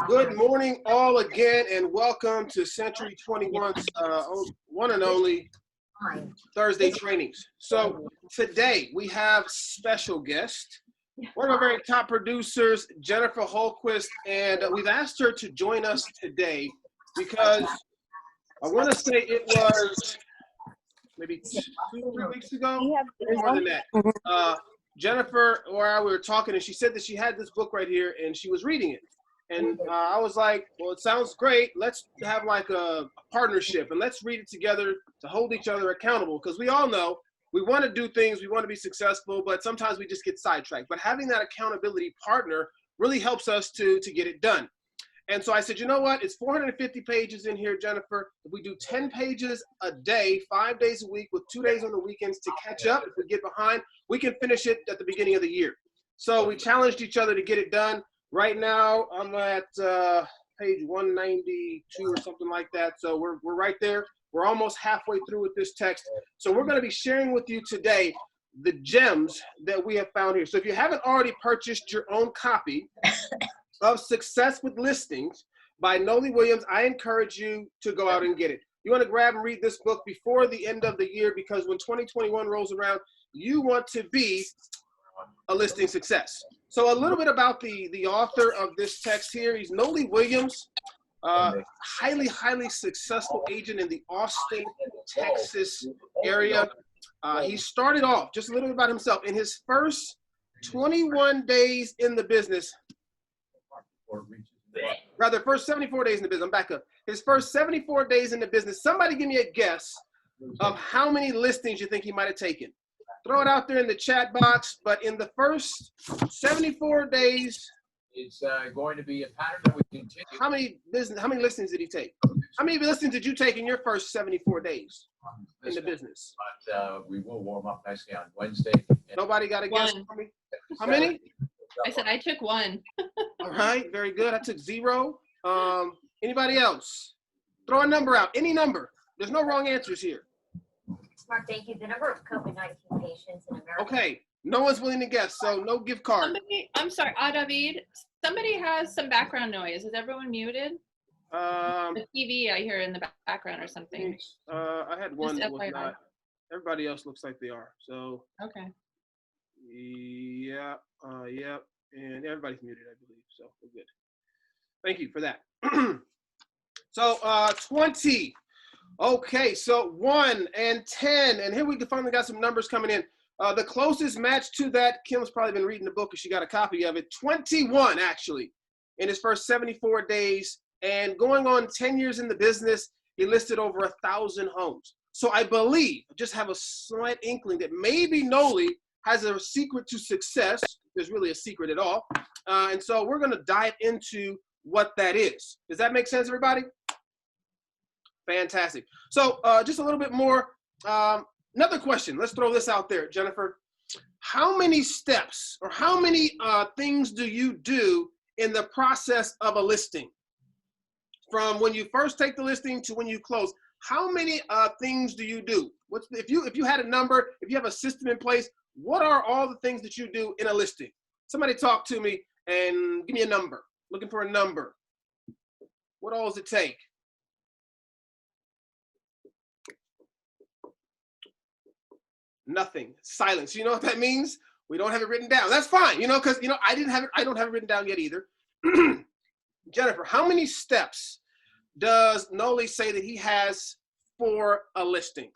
Good morning, all again, and welcome to Century 21's one and only Thursday trainings. So today we have special guest, one of our very top producers, Jennifer Hultquist, and we've asked her to join us today because I want to say it was maybe 2-3 weeks ago, more than that. Jennifer or I were talking, and she said that she had this book right here, and she was reading it. And I was like, well, it sounds great. Let's have like a partnership, and let's read it together to hold each other accountable. Because we all know we want to do things, we want to be successful, but sometimes we just get sidetracked. But having that accountability partner really helps us to get it done. And so I said, you know what? It's 450 pages in here, Jennifer. If we do 10 pages a day, 5 days a week, with 2 days on the weekends to catch up, if we get behind, we can finish it at the beginning of the year. So we challenged each other to get it done. Right now, I'm at page 192 or something like that. So we're right there. We're almost halfway through with this text. So we're going to be sharing with you today the gems that we have found here. So if you haven't already purchased your own copy of Success with Listings by Noli Williams, I encourage you to go out and get it. You want to grab and read this book before the end of the year, because when 2021 rolls around, you want to be a listing success. So a little bit about the author of this text here. He's Noli Williams, highly successful agent in the Austin, Texas area. He started off, just a little bit about himself, in his first 21 days in the business, rather first 74 days in the business, I'm back up. His first 74 days in the business, somebody give me a guess of how many listings you think he might have taken. Throw it out there in the chat box, but in the first 74 days, it's going to be a pattern that we continue. How many listings did he take? How many listings did you take in your first 74 days in the business? But we will warm up nicely on Wednesday. Nobody got a guess for me? How many? I said I took one. All right, very good. I took 0. Anybody else? Throw a number out, any number. There's no wrong answers here. Mark, thank you. The number of COVID-19 patients in America. Okay, no one's willing to guess, so no gift card. I'm sorry, David. Somebody has some background noise. Is everyone muted? The TV I hear in the background or something. I had one that was not. Everybody else looks like they are. So. Okay. Yeah, and everybody's muted, I believe. So we're good. Thank you for that. So 20. Okay, so 1 and 10, and here we finally got some numbers coming in. The closest match to that, Kim's probably been reading the book because she got a copy of it. 21, actually, in his first 74 days, and going on 10 years in the business, he listed over 1,000 homes. So I believe, just have a slight inkling that maybe Noli has a secret to success. There's really a secret at all, and so we're going to dive into what that is. Does that make sense, everybody? Fantastic. So just a little bit more. Another question. Let's throw this out there, Jennifer. How many steps or how many things do you do in the process of a listing? From when you first take the listing to when you close, how many things do you do? If you had a number, if you have a system in place, what are all the things that you do in a listing? Somebody talk to me and give me a number. Looking for a number. What all does it take? Nothing. Silence. You know what that means? We don't have it written down. That's fine, because I don't have it written down yet either. Jennifer, how many steps does Noli say that he has for a listing?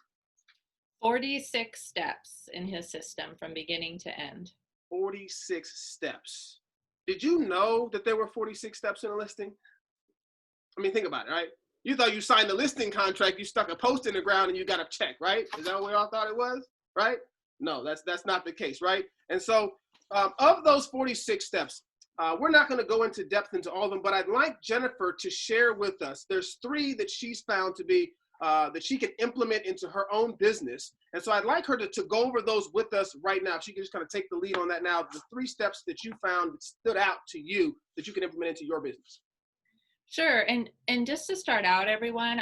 46 steps in his system from beginning to end. 46 steps. Did you know that there were 46 steps in a listing? I mean, think about it, right? You thought you signed the listing contract, you stuck a post in the ground, and you got a check, right? Is that what we all thought it was? Right? No, that's not the case, right? And so of those 46 steps, we're not going to go into depth into all of them, but I'd like Jennifer to share with us. There's 3 that she's found to be that she can implement into her own business. And so I'd like her to go over those with us right now. If she can just kind of take the lead on that now, the 3 steps that you found that stood out to you that you can implement into your business. Sure. And just to start out, everyone,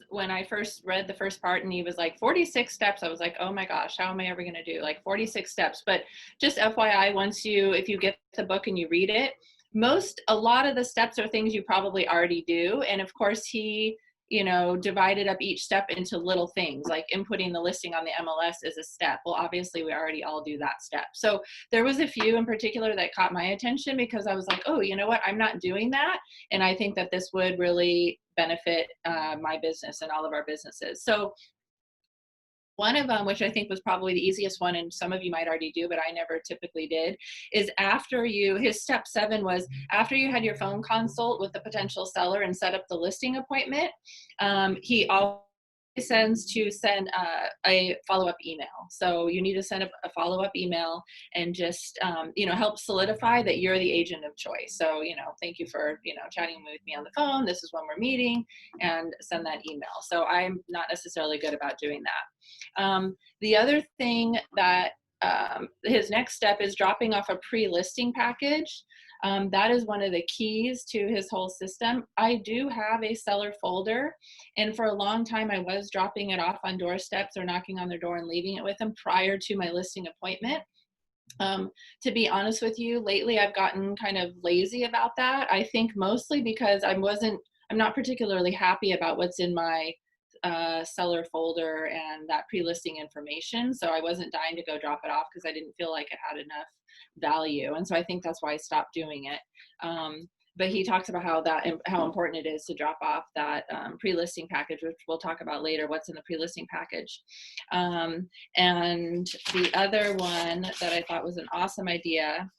when I first read the first part and he was like 46 steps, I was like, oh my gosh, how am I ever going to do like 46 steps? But just FYI, if you get the book and you read it, a lot of the steps are things you probably already do. And of course he, divided up each step into little things, like inputting the listing on the MLS is a step. Well, obviously we already all do that step. So there was a few in particular that caught my attention because I was like, oh, you know what? I'm not doing that. And I think that this would really benefit my business and all of our businesses. So one of them, which I think was probably the easiest one, and some of you might already do, but I never typically did, is his step 7 was after you had your phone consult with the potential seller and set up the listing appointment, he always send a follow-up email. So you need to send a follow-up email and just, help solidify that you're the agent of choice. So, thank you for, chatting with me on the phone. This is when we're meeting, and send that email. So I'm not necessarily good about doing that. The other thing that his next step is dropping off a pre-listing package. That is one of the keys to his whole system. I do have a seller folder, and for a long time I was dropping it off on doorsteps or knocking on their door and leaving it with them prior to my listing appointment. To be honest with you, lately I've gotten kind of lazy about that. I think mostly because I'm not particularly happy about what's in my seller folder and that pre-listing information. So I wasn't dying to go drop it off because I didn't feel like it had enough value. And so I think that's why I stopped doing it. But he talks about how important it is to drop off that pre-listing package, which we'll talk about later, what's in the pre-listing package. And the other one that I thought was an awesome idea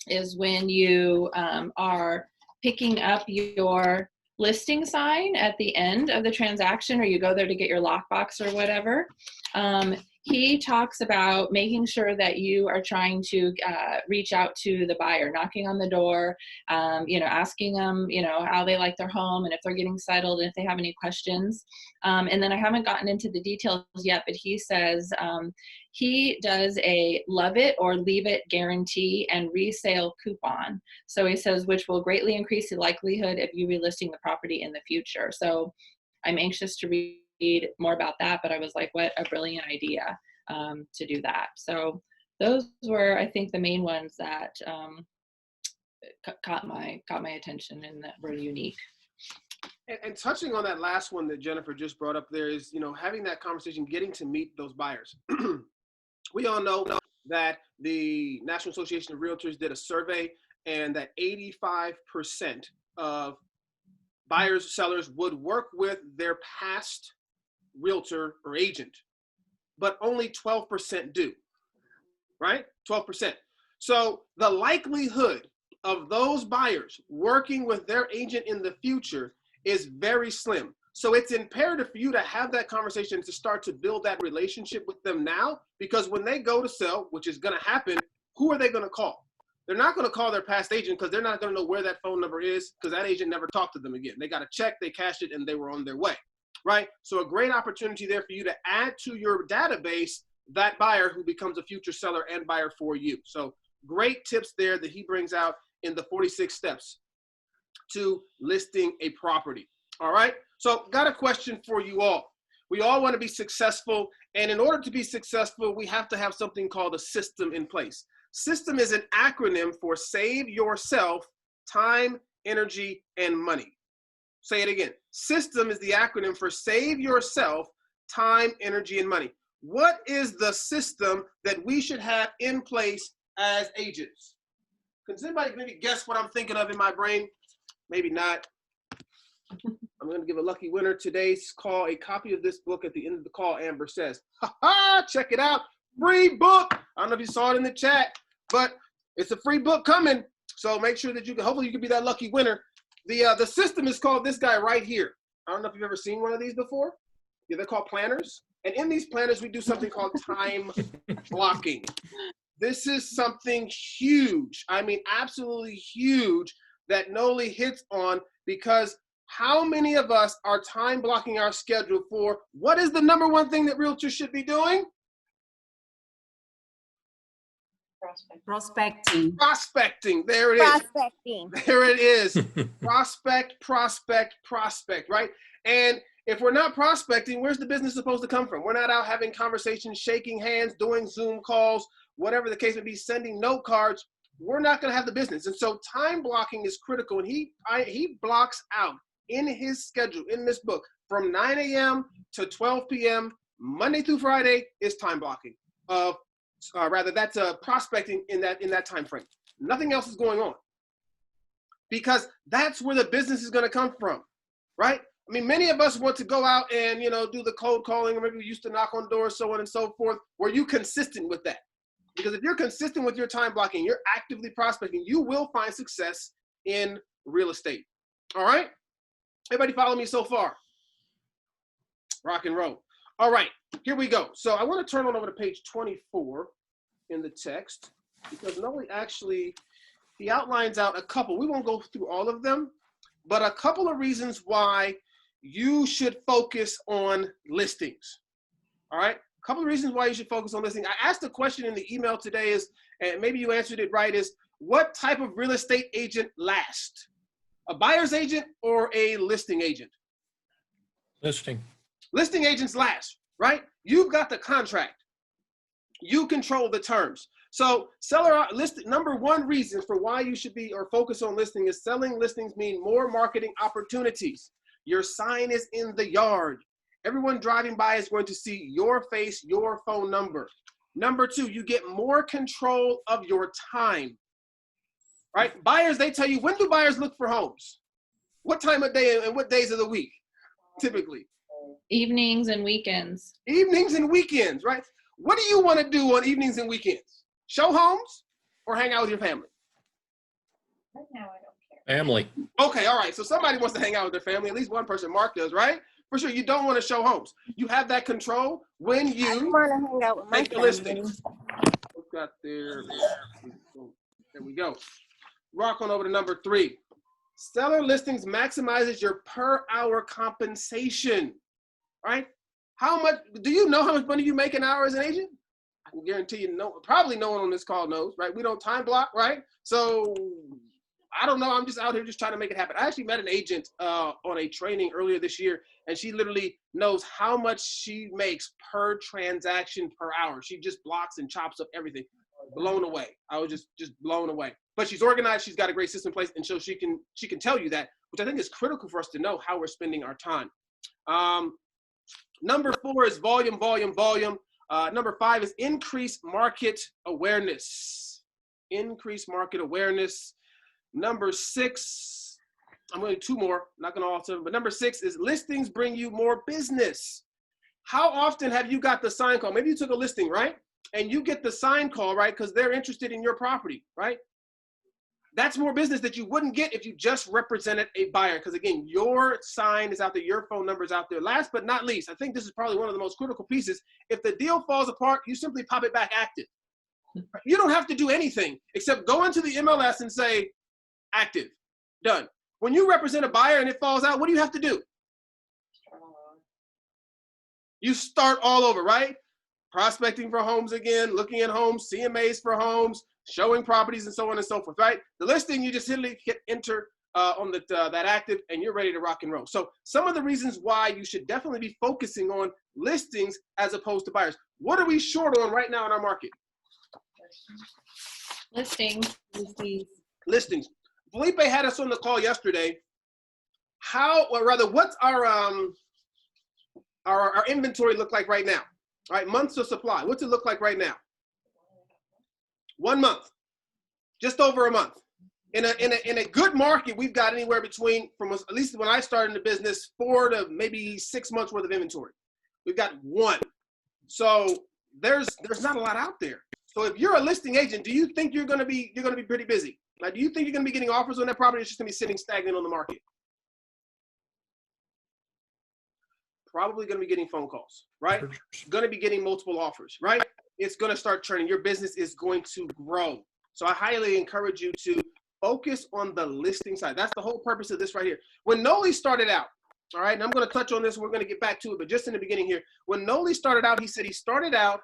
is when you are picking up your listing sign at the end of the transaction, or you go there to get your lockbox or whatever. He talks about making sure that you are trying to reach out to the buyer, knocking on the door, asking them, how they like their home and if they're getting settled and if they have any questions. And then I haven't gotten into the details yet, but he says he does a love it or leave it guarantee and resale coupon. So he says, which will greatly increase the likelihood of you relisting the property in the future. So I'm anxious to read more about that, but I was like, what a brilliant idea to do that. So those were, I think, the main ones that caught my attention and that were unique. And touching on that last one that Jennifer just brought up there is, having that conversation, getting to meet those buyers. We all know that the National Association of Realtors did a survey, and that 85% of buyers, sellers would work with their past realtor or agent, but only 12% do, right? 12%. So the likelihood of those buyers working with their agent in the future is very slim. So it's imperative for you to have that conversation, to start to build that relationship with them now, because when they go to sell, which is going to happen, who are they going to call? They're not going to call their past agent, because they're not going to know where that phone number is, because that agent never talked to them again. They got a check, they cashed it, and they were on their way, right? So a great opportunity there for you to add to your database that buyer who becomes a future seller and buyer for you. So great tips there that he brings out in the 46 steps to listing a property. All right, so got a question for you all. We all want to be successful, and in order to be successful, we have to have something called a system in place. System is an acronym for save yourself time, energy, and money. Say it again. System is the acronym for save yourself time, energy, and money. What is the system that we should have in place as agents? Can somebody maybe guess what I'm thinking of in my brain? Maybe not. I'm going to give a lucky winner today's call a copy of this book at the end of the call. Amber says, ha ha, check it out. Free book. I don't know if you saw it in the chat, but it's a free book coming. So make sure that hopefully you can be that lucky winner. The system is called this guy right here. I don't know if you've ever seen one of these before. Yeah, they're called planners. And in these planners, we do something called time blocking. This is something huge. I mean, absolutely huge that Noli hits on, because how many of us are time blocking our schedule for what is the number one thing that realtors should be doing? Prospecting. Prospecting. There it is. Prospecting. There it is. Prospect, prospect, prospect, right? And if we're not prospecting, where's the business supposed to come from? We're not out having conversations, shaking hands, doing Zoom calls, whatever the case may be, sending note cards. we're not going to have the business. And so time blocking is critical. And he blocks out in his schedule, in this book, from 9 a.m. to 12 p.m., Monday through Friday is time blocking. That's prospecting in that time frame. Nothing else is going on, because that's where the business is going to come from, right? I mean, many of us want to go out and, do the cold calling, or maybe we used to knock on doors, so on and so forth. Were you consistent with that? Because if you're consistent with your time blocking, you're actively prospecting, you will find success in real estate. All right? Everybody follow me so far? Rock and roll. All right, here we go. So I want to turn on over to page 24 in the text, because Noli actually, he outlines out a couple. We won't go through all of them, but a couple of reasons why you should focus on listings. All right? A couple of reasons why you should focus on listings. I asked a question in the email today and maybe you answered it right, is what type of real estate agent lasts? A buyer's agent or a listing agent? Listing. Listing agents last, right? You've got the contract. You control the terms. So number one reason for why you should be or focus on listing is selling listings mean more marketing opportunities. Your sign is in the yard. Everyone driving by is going to see your face, your phone number. Number two, you get more control of your time, right? Buyers, they tell you, when do buyers look for homes? What time of day and what days of the week, typically? Evenings and weekends. Evenings and weekends, right? What do you want to do on evenings and weekends? Show homes or hang out with your family? Right now, I don't care. Family. Okay, all right. So somebody wants to hang out with their family. At least one person, Mark does, right? For sure, you don't want to show homes. You have that control when I you want to hang out with my make the family. listings. What's got there? There we go. Rock on over to number 3. Seller listings maximizes your per hour compensation, right? How much, do you know how much money you make an hour as an agent? I can guarantee you, probably no one on this call knows, right? We don't time block, right? So I don't know. I'm just out here just trying to make it happen. I actually met an agent on a training earlier this year, and she literally knows how much she makes per transaction per hour. She just blocks and chops up everything. Blown away. I was just blown away. But she's organized. She's got a great system in place, and so she can tell you that, which I think is critical for us to know how we're spending our time. Number 4 is volume. Number 5 is increased market awareness. Increased market awareness. Number 6, I'm going to do 2 more, not going to alter them, but number 6 is listings bring you more business. How often have you got the sign call? Maybe you took a listing, right? And you get the sign call, right? Because they're interested in your property, right? That's more business that you wouldn't get if you just represented a buyer. Because again, your sign is out there, your phone number is out there. Last but not least, I think this is probably one of the most critical pieces. If the deal falls apart, you simply pop it back active. You don't have to do anything except go into the MLS and say, active, done. When you represent a buyer and it falls out, what do you have to do? You start all over, right? Prospecting for homes again, looking at homes, CMAs for homes, showing properties, and so on and so forth, right? The listing, you just hit enter on that active, and you're ready to rock and roll. So some of the reasons why you should definitely be focusing on listings as opposed to buyers. What are we short on right now in our market? Listings. Listings. Felipe had us on the call yesterday. What's our inventory look like right now? All right, months of supply. What's it look like right now? 1 month, just over a month. In a good market, we've got anywhere between, from at least when I started in the business, 4 to maybe 6 months worth of inventory. We've got 1. So there's not a lot out there. So if you're a listing agent, do you think you're gonna be pretty busy? Like, do you think you're gonna be getting offers on that property? It's just gonna be sitting stagnant on the market. Probably gonna be getting phone calls, right? Gonna be getting multiple offers, right? It's gonna start churning. Your business is going to grow. So I highly encourage you to focus on the listing side. That's the whole purpose of this right here. When Noli started out, all right, and I'm gonna touch on this and we're gonna get back to it, but just in the beginning here, when Noli started out, he said he started out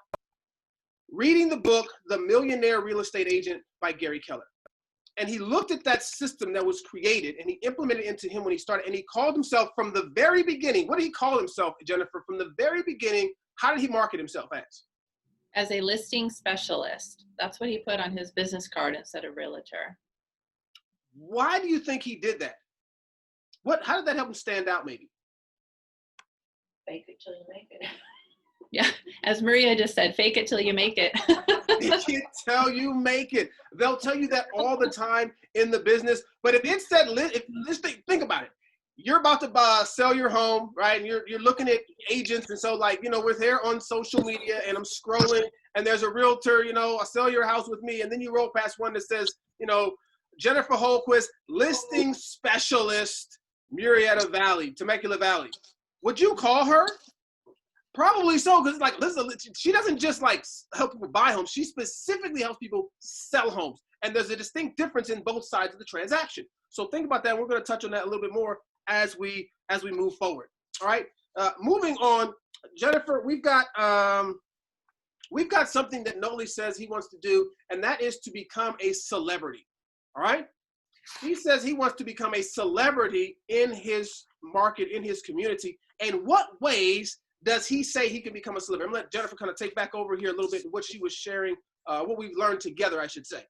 reading the book, The Millionaire Real Estate Agent by Gary Keller. And he looked at that system that was created and he implemented it into him when he started, and he called himself from the very beginning. What did he call himself, Jennifer? From the very beginning, how did he market himself as? As a listing specialist. That's what he put on his business card instead of realtor. Why do you think he did that? How did that help him stand out maybe? Fake it till you make it. Yeah, as Maria just said, fake it till you make it. Fake it till you make it. They'll tell you that all the time in the business. But if it said, think about it. You're about to sell your home, right? And you're looking at agents. And so like, we're there on social media and I'm scrolling and there's a realtor, I'll sell your house with me. And then you roll past one that says, Jennifer Hultquist, listing specialist, Murrieta Valley, Temecula Valley. Would you call her? Probably so, because like, listen, she doesn't just like help people buy homes. She specifically helps people sell homes. And there's a distinct difference in both sides of the transaction. So think about that. We're going to touch on that a little bit more as we move forward. All right. Moving on, Jennifer, we've got something that Noli says he wants to do, and that is to become a celebrity. All right. He says he wants to become a celebrity in his market, in his community. And what ways does he say he can become a celebrity? I'm going to let Jennifer kind of take back over here a little bit what she was sharing, what we've learned together, I should say.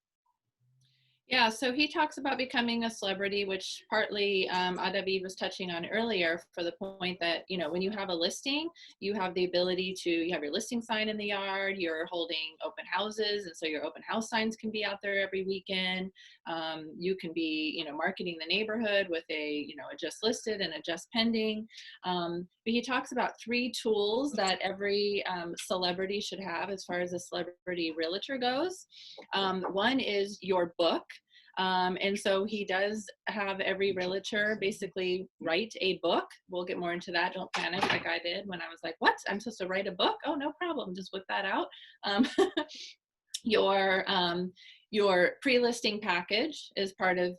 Yeah, so he talks about becoming a celebrity, which partly David was touching on earlier, for the point that, when you have a listing, you have the ability to, you have your listing sign in the yard, you're holding open houses, and so your open house signs can be out there every weekend. You can be, marketing the neighborhood with a, a just listed and a just pending. But he talks about 3 tools that every celebrity should have as far as a celebrity realtor goes. One is your book. And so he does have every realtor basically write a book. We'll get more into that. Don't panic like I did when I was like, what? I'm supposed to write a book? Oh, no problem. Just whip that out. Your pre-listing package is part of,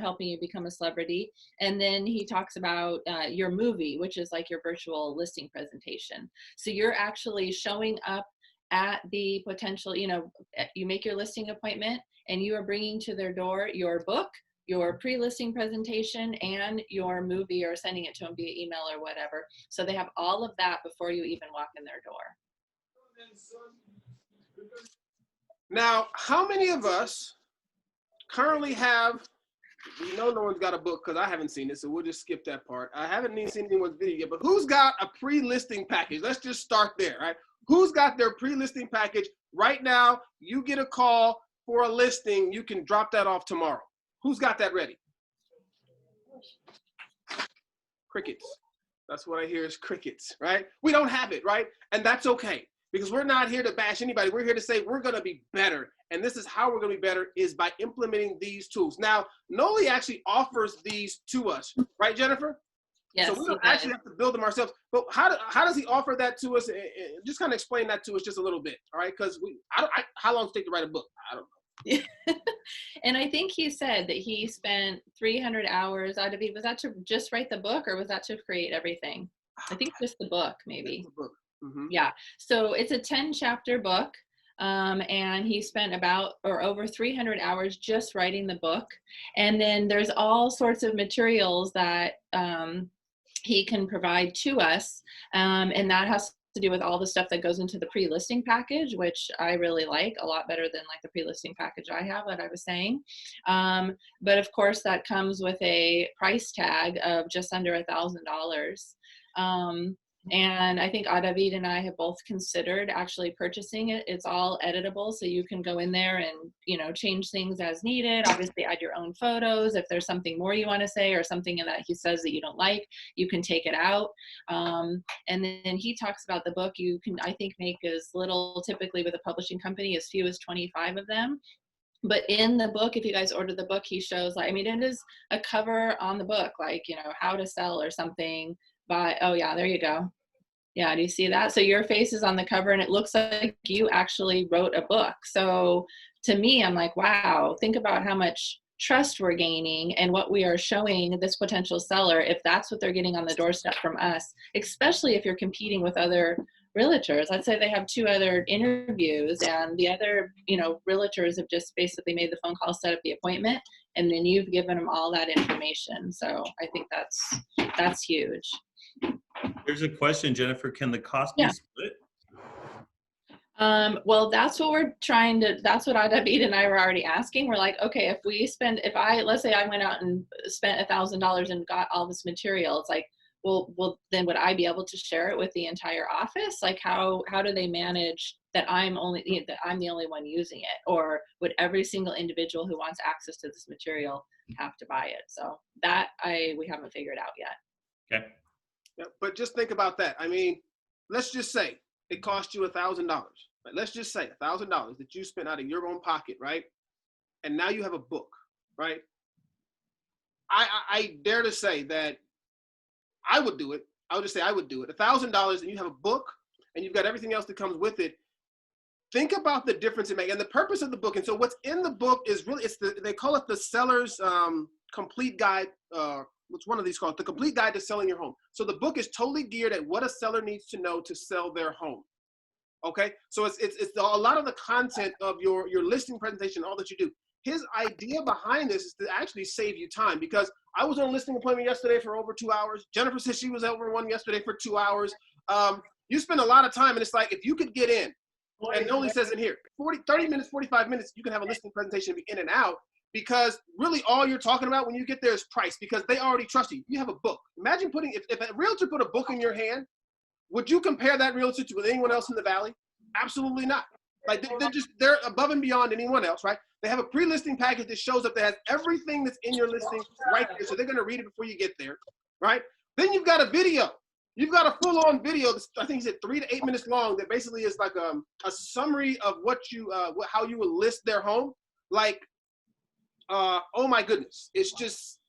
helping you become a celebrity. And then he talks about your movie, which is like your virtual listing presentation. So you're actually showing up at the potential, you make your listing appointment and you are bringing to their door your book, your pre-listing presentation, and your movie, or sending it to them via email or whatever. So they have all of that before you even walk in their door. Now, how many of us currently have, we know no one's got a book because I haven't seen it, so we'll just skip that part. I haven't even seen anyone's video yet, but who's got a pre-listing package? Let's just start there, right? Who's got their pre-listing package? Right now, you get a call for a listing, you can drop that off tomorrow. Who's got that ready? Crickets. That's what I hear is crickets, right? We don't have it, right? And that's okay, because we're not here to bash anybody. We're here to say we're going to be better. And this is how we're going to be better, is by implementing these tools. Now, Noli actually offers these to us, right, Jennifer? Yes, so we don't actually have to build them ourselves. But how does he offer that to us? Just kind of explain that to us just a little bit, all right? Because how long does it take to write a book? I don't know. And I think he said that he spent 300 hours. David, was that to just write the book, or was that to create everything? I think just the book, maybe. The book. Mm-hmm. Yeah. So it's a 10-chapter book. And he spent about or over 300 hours just writing the book. And then there's all sorts of materials that he can provide to us. And that has to do with all the stuff that goes into the pre-listing package, which I really like a lot better than like the pre-listing package I have that I was saying. But of course that comes with a price tag of just under $1,000. And I think David and I have both considered actually purchasing it. It's all editable, so you can go in there and, change things as needed. Obviously add your own photos. If there's something more you want to say or something that he says that you don't like, you can take it out. And then he talks about the book. You can, I think, make as little, typically with a publishing company, as few as 25 of them. But in the book, if you guys order the book, he shows, it is a cover on the book, how to sell or something by, oh yeah, there you go. Yeah, do you see that? So your face is on the cover and it looks like you actually wrote a book. So to me, I'm like, wow, think about how much trust we're gaining and what we are showing this potential seller if that's what they're getting on the doorstep from us, especially if you're competing with other realtors. Let's say they have 2 other interviews and the other, realtors have just basically made the phone call, set up the appointment, and then you've given them all that information. So I think that's huge. Here's a question, Jennifer. Can the cost be split? Well, that's what we're trying to, that's what David and I were already asking. We're like, okay, let's say I went out and spent $1,000 and got all this material. It's like, well, then would I be able to share it with the entire office? Like how do they manage that I'm the only one using it? Or would every single individual who wants access to this material have to buy it? So that we haven't figured out yet. Okay. Yeah, but just think about that. I mean, let's just say it cost you $1,000. Right? Let's just say $1,000 that you spent out of your own pocket, right? And now you have a book, right? I dare to say that I would do it. I would just say I would do it. $1,000 and you have a book and you've got everything else that comes with it. Think about the difference it makes and the purpose of the book. And so what's in the book is really, they call it the seller's complete guide. What's one of these called? The complete guide to selling your home. So the book is totally geared at what a seller needs to know to sell their home. Okay, so it's a lot of the content of your listing presentation, all that you do. His idea behind this is to actually save you time, because I was on a listing appointment yesterday for over 2 hours. Jennifer said she was over one yesterday for 2 hours. You spend a lot of time, and it's like if you could get in, and it only says in here, 30 minutes, 45 minutes, you can have a listing presentation be in and out, because really all you're talking about when you get there is price, because they already trust you. You have a book. Imagine if a realtor put a book in your hand, would you compare that realtor to anyone else in the Valley? Absolutely not. Like they're above and beyond anyone else, right? They have a pre-listing package that shows up that has everything that's in your listing right there. So they're going to read it before you get there, right? Then you've got a video. You've got a full-on video. I think he said 3 to 8 minutes long. That basically is like a summary of how you would list their home. Like, oh my goodness, it's just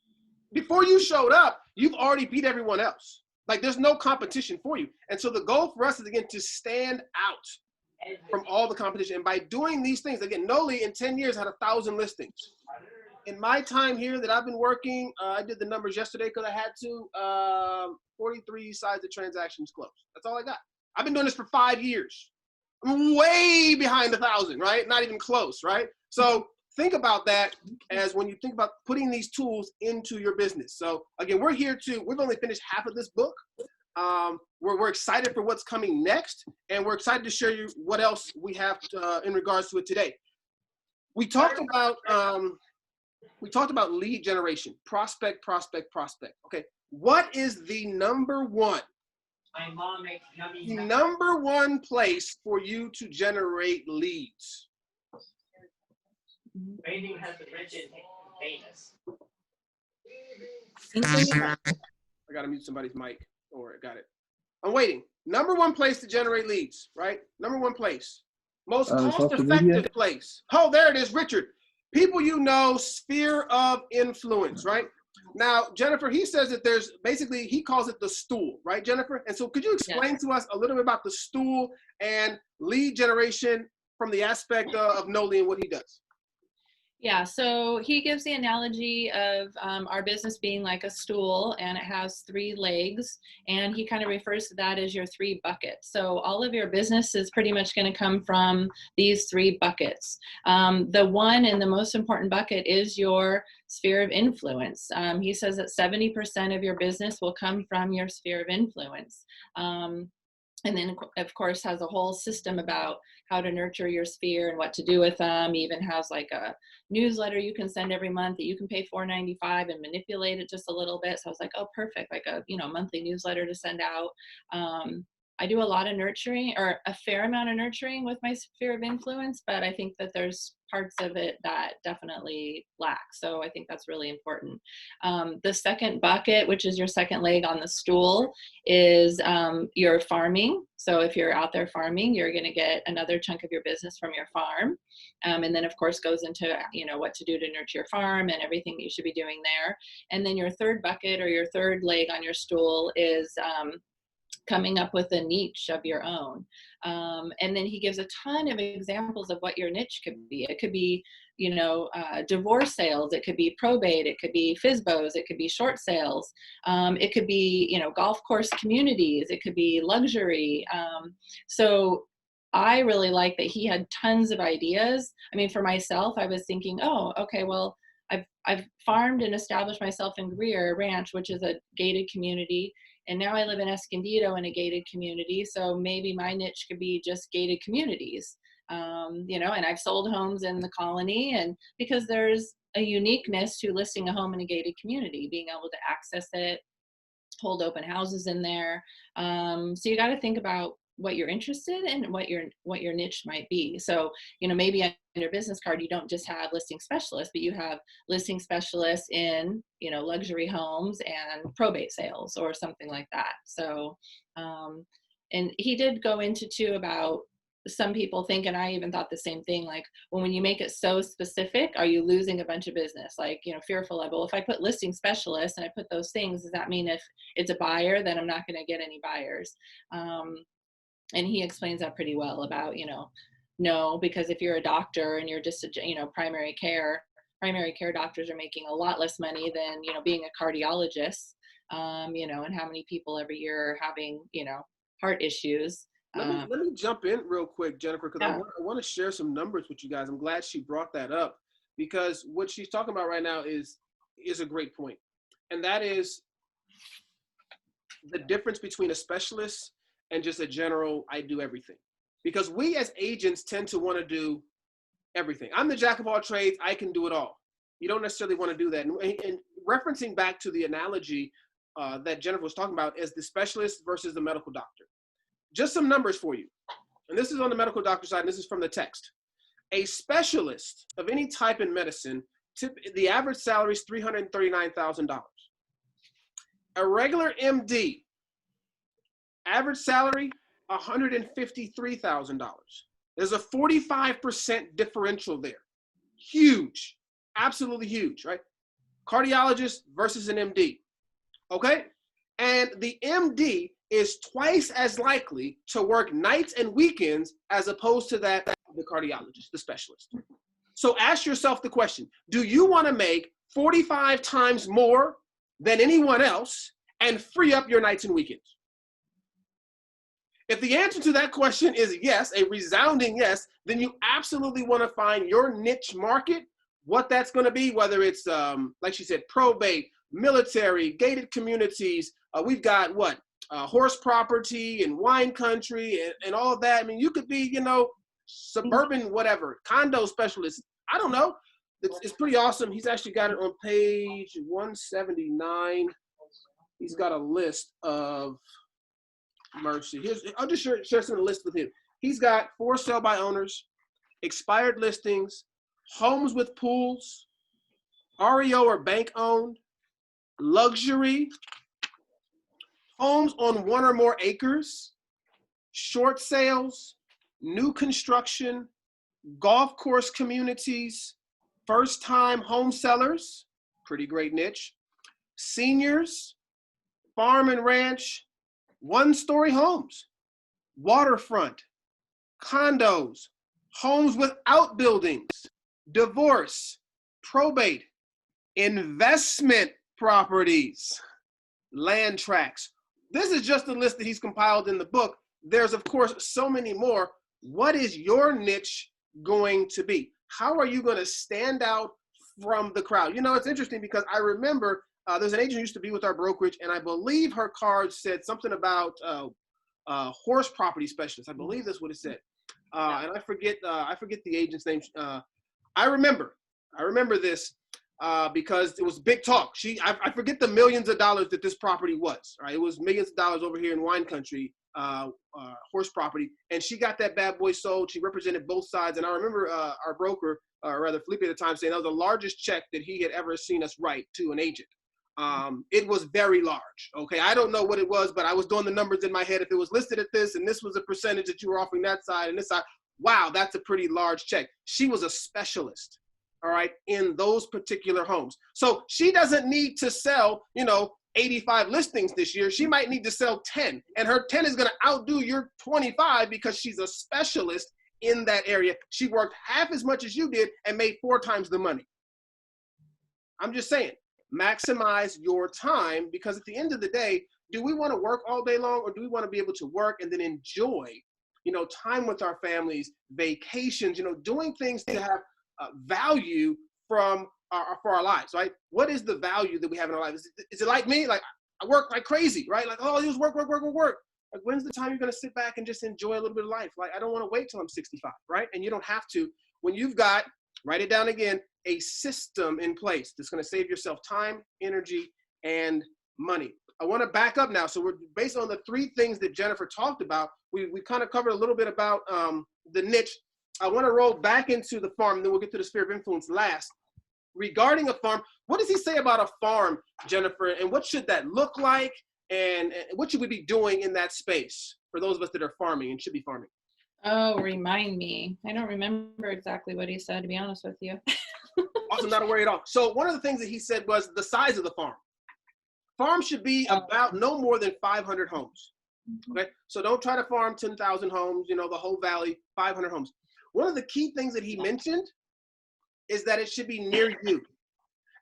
before you showed up, you've already beat everyone else. Like there's no competition for you. And so the goal for us is, again, to stand out from all the competition. And by doing these things, again, Noli in 10 years had 1,000 listings. In my time here that I've been working, I did the numbers yesterday because I had to, 43 sides of transactions closed. That's all I got. I've been doing this for 5 years. I'm way behind 1,000, right? Not even close, right? So think about that as when you think about putting these tools into your business. So again, we've only finished half of this book. We're excited for what's coming next, and we're excited to share you what else we have in regards to it today. We talked about lead generation, prospect. Okay, what is the number one place for you to generate leads? Bathing has the rigid anus. I gotta mute somebody's mic. Don't worry, got it. I'm waiting. Number one place to generate leads, right? Number one place. Most cost-effective place. Oh, there it is, Richard. People you know, sphere of influence, right? Now, Jennifer, he says that there's basically, he calls it the stool, right, Jennifer? And so could you explain to us a little bit about the stool and lead generation from the aspect of Noli and what he does? Yeah, so he gives the analogy of our business being like a stool, and it has 3 legs, and he kind of refers to that as your 3 buckets. So all of your business is pretty much going to come from these 3 buckets. The one and the most important bucket is your sphere of influence. He says that 70% of your business will come from your sphere of influence. And then, of course, has a whole system about how to nurture your sphere and what to do with them. He even has like a newsletter you can send every month that you can pay $4.95 and manipulate it just a little bit. So I was like, oh, perfect, like a monthly newsletter to send out. I do a lot of nurturing, or a fair amount of nurturing with my sphere of influence, but I think that there's parts of it that definitely lack. So I think that's really important. The second bucket, which is your second leg on the stool, is your farming. So if you're out there farming, you're going to get another chunk of your business from your farm. And then, of course, goes into, what to do to nurture your farm and everything that you should be doing there. And then your third bucket, or your third leg on your stool, is coming up with a niche of your own. And then he gives a ton of examples of what your niche could be. It could be, divorce sales. It could be probate. It could be FSBOs. It could be short sales. It could be, golf course communities. It could be luxury. So I really like that he had tons of ideas. I mean, for myself, I was thinking, oh, okay, well, I've farmed and established myself in Greer Ranch, which is a gated community, and now I live in Escondido in a gated community. So maybe my niche could be just gated communities, you know. And I've sold homes in the colony, and because there's a uniqueness to listing a home in a gated community, being able to access it, hold open houses in there. So you got to think about what you're interested in and what your niche might be. So, you know, maybe on your business card, you don't just have listing specialists, but you have listing specialists in, you know, luxury homes and probate sales or something like that. So, and he did go into too about some people think, and I even thought the same thing, like, well, when you make it so specific, are you losing a bunch of business? Like, you know, fearful of, well, if I put listing specialists and I put those things, does that mean if it's a buyer, then I'm not going to get any buyers? And he explains that pretty well about, you know, no, because if you're a doctor and you're just a, you know, primary care doctors are making a lot less money than, you know, being a cardiologist, you know, and how many people every year are having, you know, heart issues. Let me jump in real quick, Jennifer, because Yeah. I want to share some numbers with you guys. I'm glad she brought that up, because what she's talking about right now is a great point. And that is the difference between a specialist and just a general, I do everything. Because we as agents tend to want to do everything. I'm the jack of all trades. I can do it all. You don't necessarily want to do that. And referencing back to the analogy that Jennifer was talking about as the specialist versus the medical doctor. Just some numbers for you. And this is on the medical doctor side, and this is from the text. A specialist of any type in medicine, the average salary is $339,000. A regular MD, average salary, $153,000. There's a 45% differential there. Huge, absolutely huge, right? Cardiologist versus an MD, okay? And the MD is twice as likely to work nights and weekends as opposed to that the cardiologist, the specialist. So ask yourself the question, do you want to make 45 times more than anyone else and free up your nights and weekends? If the answer to that question is yes, a resounding yes, then you absolutely want to find your niche market, what that's going to be, whether it's, like she said, probate, military, gated communities. We've got what? Horse property and wine country and all of that. I mean, you could be, you know, suburban, whatever, condo specialist. I don't know. It's pretty awesome. He's actually got it on page 179. He's got a list of mercy. I'll just share some of the list with him. He's got for sale by owners, expired listings, homes with pools, REO or bank owned, luxury, homes on 1 or more acres, short sales, new construction, golf course communities, first-time home sellers, pretty great niche, seniors, farm and ranch, one-story homes, waterfront, condos, homes with outbuildings, divorce, probate, investment properties, land tracts. This is just a list that he's compiled in the book. There's, of course, so many more. What is your niche going to be? How are you going to stand out from the crowd? You know, it's interesting because I remember there's an agent who used to be with our brokerage, and I believe her card said something about horse property specialist. I believe that's what it said. And I forget the agent's name. I remember this because it was big talk. I forget the millions of dollars that this property was. Right, it was millions of dollars over here in wine country, horse property, and she got that bad boy sold. She represented both sides, and I remember our broker, or rather Felipe at the time, saying that was the largest check that he had ever seen us write to an agent. It was very large. Okay, I don't know what it was, but I was doing the numbers in my head. If it was listed at this, and this was a percentage that you were offering that side and this side, wow, that's a pretty large check. She was a specialist, all right, in those particular homes. So she doesn't need to sell, 85 listings this year. She might need to sell 10, and her 10 is going to outdo your 25 because she's a specialist in that area. She worked half as much as you did and made 4 times the money. I'm just saying, maximize your time, because at the end of the day, do we want to work all day long, or do we want to be able to work and then enjoy, time with our families, vacations, doing things to have value from for our lives, right? What is the value that we have in our lives? Is it like me? Like I work like crazy, right? Like, oh, you just work. Like, when's the time you're going to sit back and just enjoy a little bit of life? Like, I don't want to wait till I'm 65, right? And you don't have to. When you've got, write it down again, a system in place that's going to save yourself time, energy, and money. I want to back up now. So we're based on the 3 things that Jennifer talked about. We kind of covered a little bit about the niche. I want to roll back into the farm, and then we'll get to the sphere of influence last. Regarding a farm, what does he say about a farm, Jennifer, and what should that look like? And what should we be doing in that space for those of us that are farming and should be farming? Oh, remind me. I don't remember exactly what he said, to be honest with you. Also, not a worry at all. So one of the things that he said was the size of the farm. Farm should be about no more than 500 homes. Okay, so don't try to farm 10,000 homes, the whole valley, 500 homes. One of the key things that he mentioned is that it should be near you.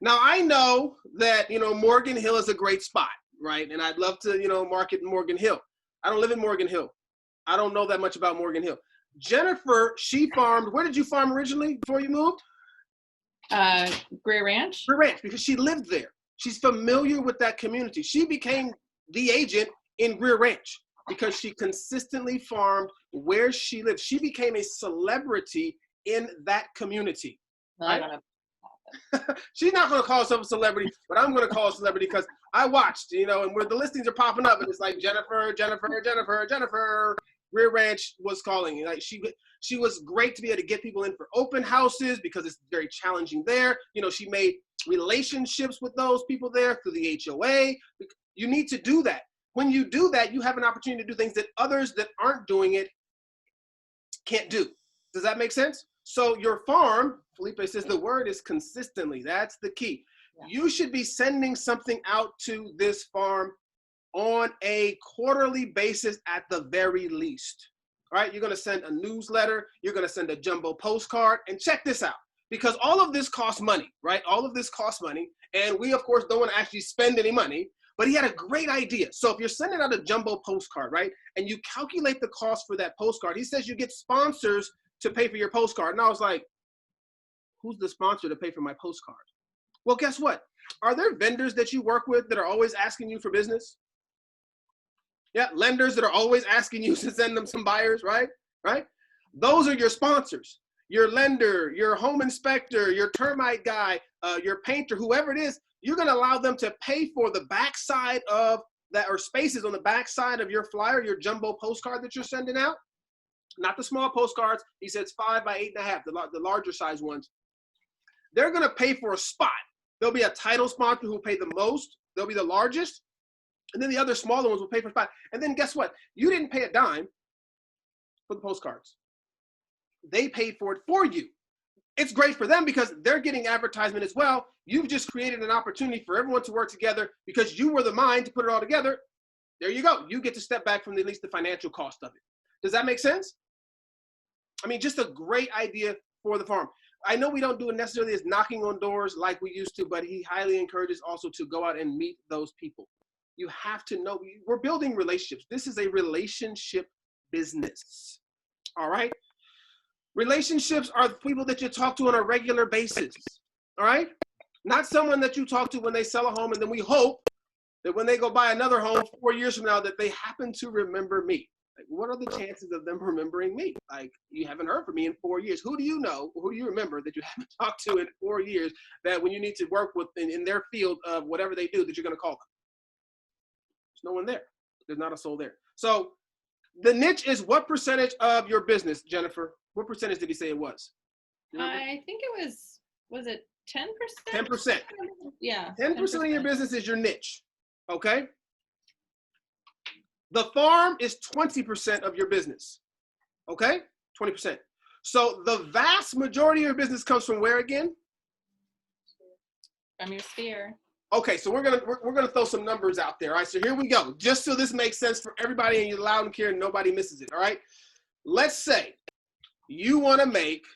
Now, I know that, Morgan Hill is a great spot, right? And I'd love to, market Morgan Hill. I don't live in Morgan Hill. I don't know that much about Morgan Hill. Jennifer, she farmed, where did you farm originally before you moved? Greer Ranch? Greer Ranch, because she lived there. She's familiar with that community. She became the agent in Greer Ranch because she consistently farmed where she lived. She became a celebrity in that community. Right? She's not going to call herself a celebrity, but I'm going to call her a celebrity because I watched, and where the listings are popping up, and it's like Jennifer. Greer Ranch was calling. Like she was great to be able to get people in for open houses because it's very challenging there. She made relationships with those people there through the HOA. You need to do that. When you do that, you have an opportunity to do things that others that aren't doing it can't do. Does that make sense? So your farm, Felipe says the word is consistently. That's the key. Yeah. You should be sending something out to this farm on a quarterly basis at the very least. All right, you're going to send a newsletter. You're going to send a jumbo postcard. And check this out, because all of this costs money, right? All of this costs money. And we, of course, don't want to actually spend any money. But he had a great idea. So if you're sending out a jumbo postcard, right, and you calculate the cost for that postcard, he says you get sponsors to pay for your postcard. And I was like, who's the sponsor to pay for my postcard? Well, guess what? Are there vendors that you work with that are always asking you for business? Yeah, lenders that are always asking you to send them some buyers, right? Right? Those are your sponsors. Your lender, your home inspector, your termite guy, your painter, whoever it is, you're going to allow them to pay for the backside of that, or spaces on the backside of your flyer, your jumbo postcard that you're sending out. Not the small postcards. He says 5 by 8.5, the larger size ones. They're going to pay for a spot. There'll be a title sponsor who will pay the most. They'll be the largest. And then the other smaller ones will pay for a spot. And then guess what? You didn't pay a dime for the postcards. They paid for it for you. It's great for them because they're getting advertisement as well. You've just created an opportunity for everyone to work together because you were the mind to put it all together. There you go. You get to step back from at least the financial cost of it. Does that make sense? I mean, just a great idea for the farm. I know we don't do it necessarily as knocking on doors like we used to, but he highly encourages also to go out and meet those people. You have to know, we're building relationships. This is a relationship business. All right? Relationships are the people that you talk to on a regular basis. All right? Not someone that you talk to when they sell a home, and then we hope that when they go buy another home 4 years from now that they happen to remember me. Like, what are the chances of them remembering me? Like, you haven't heard from me in 4 years. Who do you know, who do you remember that you haven't talked to in 4 years that when you need to work with in their field of whatever they do that you're going to call them? There's no one there. There's not a soul there. So the niche is what percentage of your business, Jennifer? What percentage did he say it was? I think it was it 10%? 10%. Yeah. 10% of your business is your niche, okay? The farm is 20% of your business, okay? 20%. So the vast majority of your business comes from where again? From your sphere. Okay, so we're gonna throw some numbers out there. All right, so here we go. Just so this makes sense for everybody and you're loud and clear and nobody misses it. All right. Let's say you want to make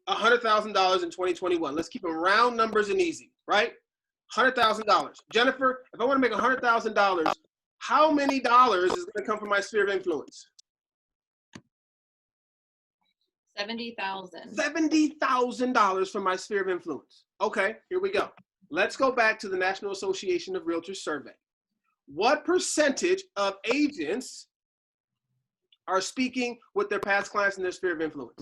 $100,000 in 2021. Let's keep them round numbers and easy, right? $100,000. Jennifer, if I want to make $100,000, how many dollars is going to come from my sphere of influence? $70,000. $70,000 from my sphere of influence. Okay, here we go. Let's go back to the National Association of Realtors survey. What percentage of agents are speaking with their past clients in their sphere of influence?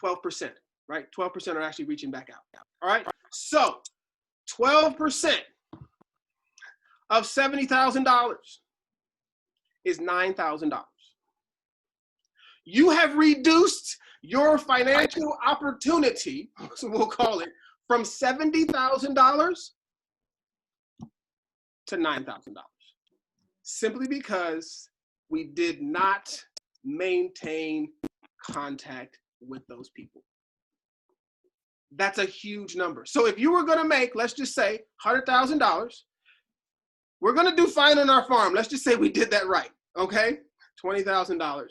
12%, right? 12% are actually reaching back out. All right, so 12% of $70,000 is $9,000. You have reduced your financial opportunity, so we'll call it, from $70,000 to $9,000, simply because we did not maintain contact with those people. That's a huge number. So if you were going to make, let's just say, $100,000, we're going to do fine on our farm. Let's just say we did that right, okay? $20,000.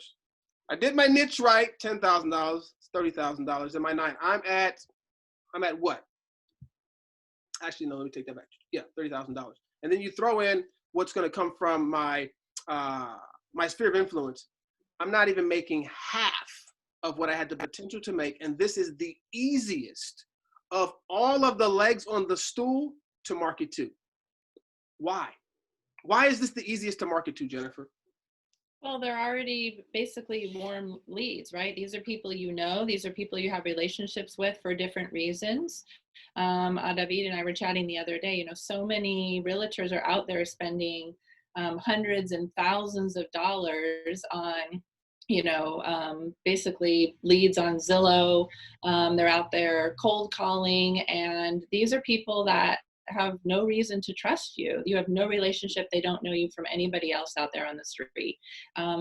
I did my niche right, $10,000, $30,000, and my nine. I'm at what? Actually, no, let me take that back. Yeah, $30,000. And then you throw in what's going to come from my my sphere of influence. I'm not even making half of what I had the potential to make, and this is the easiest of all of the legs on the stool to market to. Why? Why is this the easiest to market to, Jennifer? Well, they're already basically warm leads, right? These are people you know. These are people you have relationships with for different reasons. David and I were chatting the other day, so many realtors are out there spending hundreds and thousands of dollars on, basically leads on Zillow. They're out there cold calling, and these are people that have no reason to trust you. You have no relationship. They don't know you from anybody else out there on the street.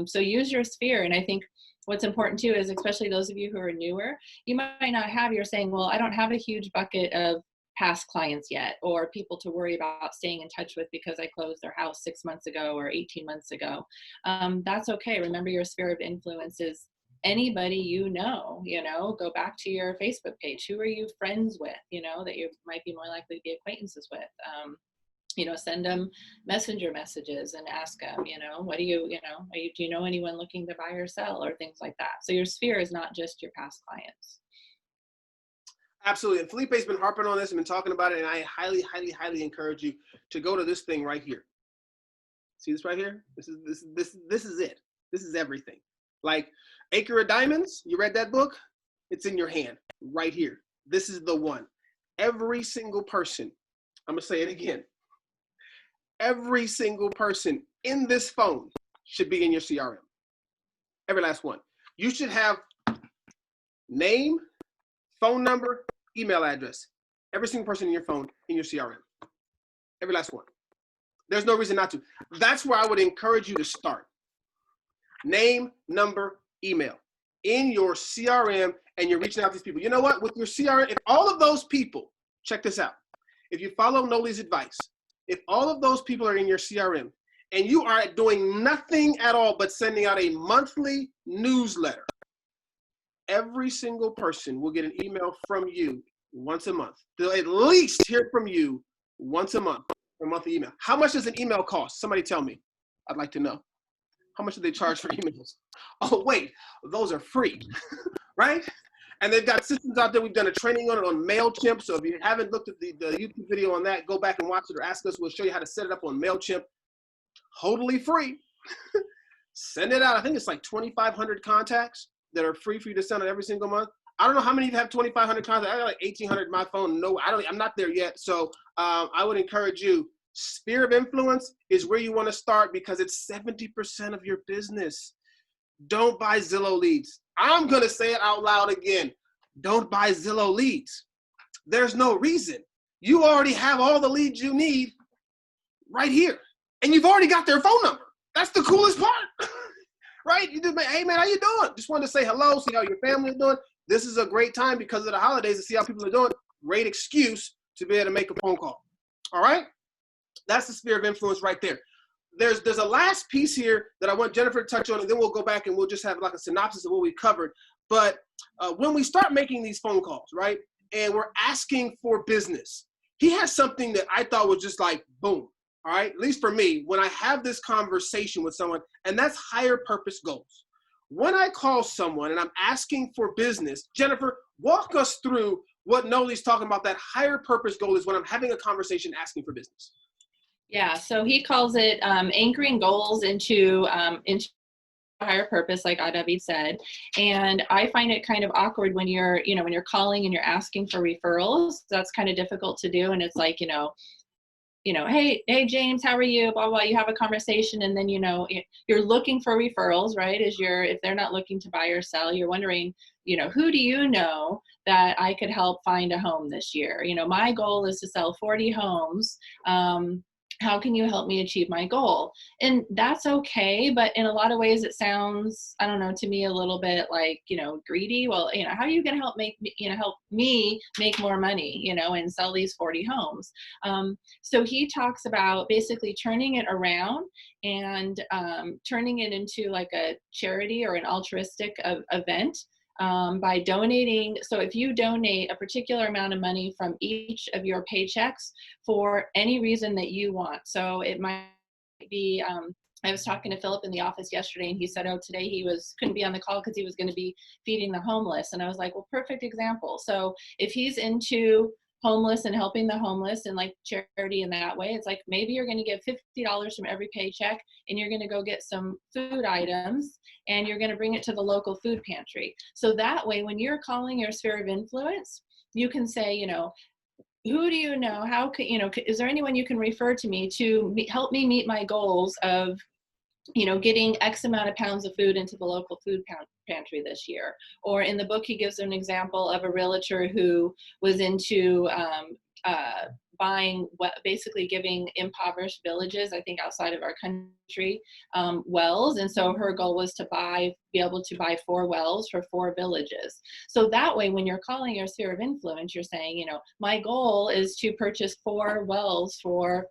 So use your sphere. And I think what's important too is, especially those of you who are newer, you might not have, you're saying, well, I don't have a huge bucket of past clients yet, or people to worry about staying in touch with because I closed their house 6 months ago or 18 months ago. That's okay. Remember, your sphere of influence is anybody go back to your Facebook page. Who are you friends with, that you might be more likely to be acquaintances with? Send them messenger messages and ask them, what do you know anyone looking to buy or sell, or things like that. So your sphere is not just your past clients. Absolutely. And Felipe's been harping on this and been talking about it, and I highly, highly, highly encourage you to go to this thing right here. See this right here? This is it. This is everything. Like Acre of Diamonds, you read that book? It's in your hand right here. This is the one. Every single person, I'm going to say it again. Every single person in this phone should be in your CRM. Every last one. You should have name, phone number, email address. Every single person in your phone in your CRM. Every last one. There's no reason not to. That's where I would encourage you to start. Name, number, email in your CRM, and you're reaching out to these people. You know what? With your CRM, if all of those people, check this out. If you follow Noli's advice, if all of those people are in your CRM and you are doing nothing at all but sending out a monthly newsletter, every single person will get an email from you once a month. They'll at least hear from you once a month, a monthly email. How much does an email cost? Somebody tell me. I'd like to know. How much do they charge for emails? Oh, wait, those are free, right? And they've got systems out there. We've done a training on it on MailChimp. So if you haven't looked at the YouTube video on that, go back and watch it or ask us. We'll show you how to set it up on MailChimp. Totally free. Send it out. I think it's like 2,500 contacts that are free for you to send out every single month. I don't know how many of you have 2,500 contacts. I got like 1,800 in my phone. No, I'm not there yet. So I would encourage you. Sphere of influence is where you want to start because it's 70% of your business. Don't buy Zillow leads. I'm going to say it out loud again. Don't buy Zillow leads. There's no reason. You already have all the leads you need right here. And you've already got their phone number. That's the coolest part, right? You just, hey man, how you doing? Just wanted to say hello, see how your family is doing. This is a great time because of the holidays to see how people are doing. Great excuse to be able to make a phone call. All right? That's the sphere of influence right there. There's a last piece here that I want Jennifer to touch on, and then we'll go back and we'll just have like a synopsis of what we covered. But when we start making these phone calls, right, and we're asking for business, he has something that I thought was just like, boom, all right? At least for me, when I have this conversation with someone, and that's higher purpose goals. when I call someone and I'm asking for business, Jennifer, walk us through what Noli's talking about, that higher purpose goal is when I'm having a conversation asking for business. Yeah, so he calls it anchoring goals into higher purpose, like David said. And I find it kind of awkward when you're calling and you're asking for referrals. That's kind of difficult to do. And it's like, hey, James, how are you? Blah, blah, you have a conversation. And then, you're looking for referrals, right? If they're not looking to buy or sell, you're wondering, who do you know that I could help find a home this year? My goal is to sell 40 homes. How can you help me achieve my goal? And that's okay. But in a lot of ways, it sounds, I don't know, to me a little bit like, greedy. Well, how are you going to help help me make more money, and sell these 40 homes? So he talks about basically turning it around and turning it into like a charity or an altruistic event. By donating. So if you donate a particular amount of money from each of your paychecks for any reason that you want. So it might be, I was talking to Philip in the office yesterday and he said, today he couldn't be on the call because he was going to be feeding the homeless. And I was like, well, perfect example. So if he's into homeless and helping the homeless and like charity in that way, it's like maybe you're going to give $50 from every paycheck and you're going to go get some food items and you're going to bring it to the local food pantry. So that way, when you're calling your sphere of influence, you can say, who do you know? How can, is there anyone you can refer to me to help me meet my goals of getting X amount of pounds of food into the local food pantry this year? Or in the book, he gives an example of a realtor who was into basically giving impoverished villages, I think outside of our country, wells. And so her goal was to be able to buy 4 wells for 4 villages. So that way, when you're calling your sphere of influence, you're saying, my goal is to purchase 4 wells for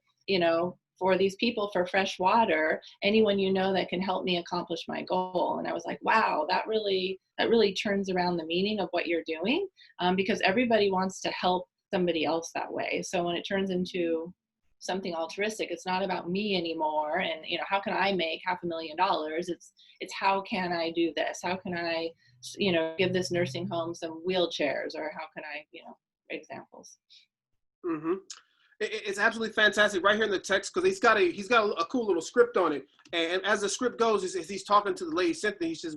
these people for fresh water, anyone that can help me accomplish my goal. And I was like, wow, that really turns around the meaning of what you're doing, because everybody wants to help somebody else that way. So when it turns into something altruistic, it's not about me anymore and how can I make $500,000. It's how can I do this? How can I give this nursing home some wheelchairs, or how can I examples. Mm-hmm. It's absolutely fantastic right here in the text, because he's got a cool little script on it. And as the script goes, as he's talking to the lady Cynthia, he says,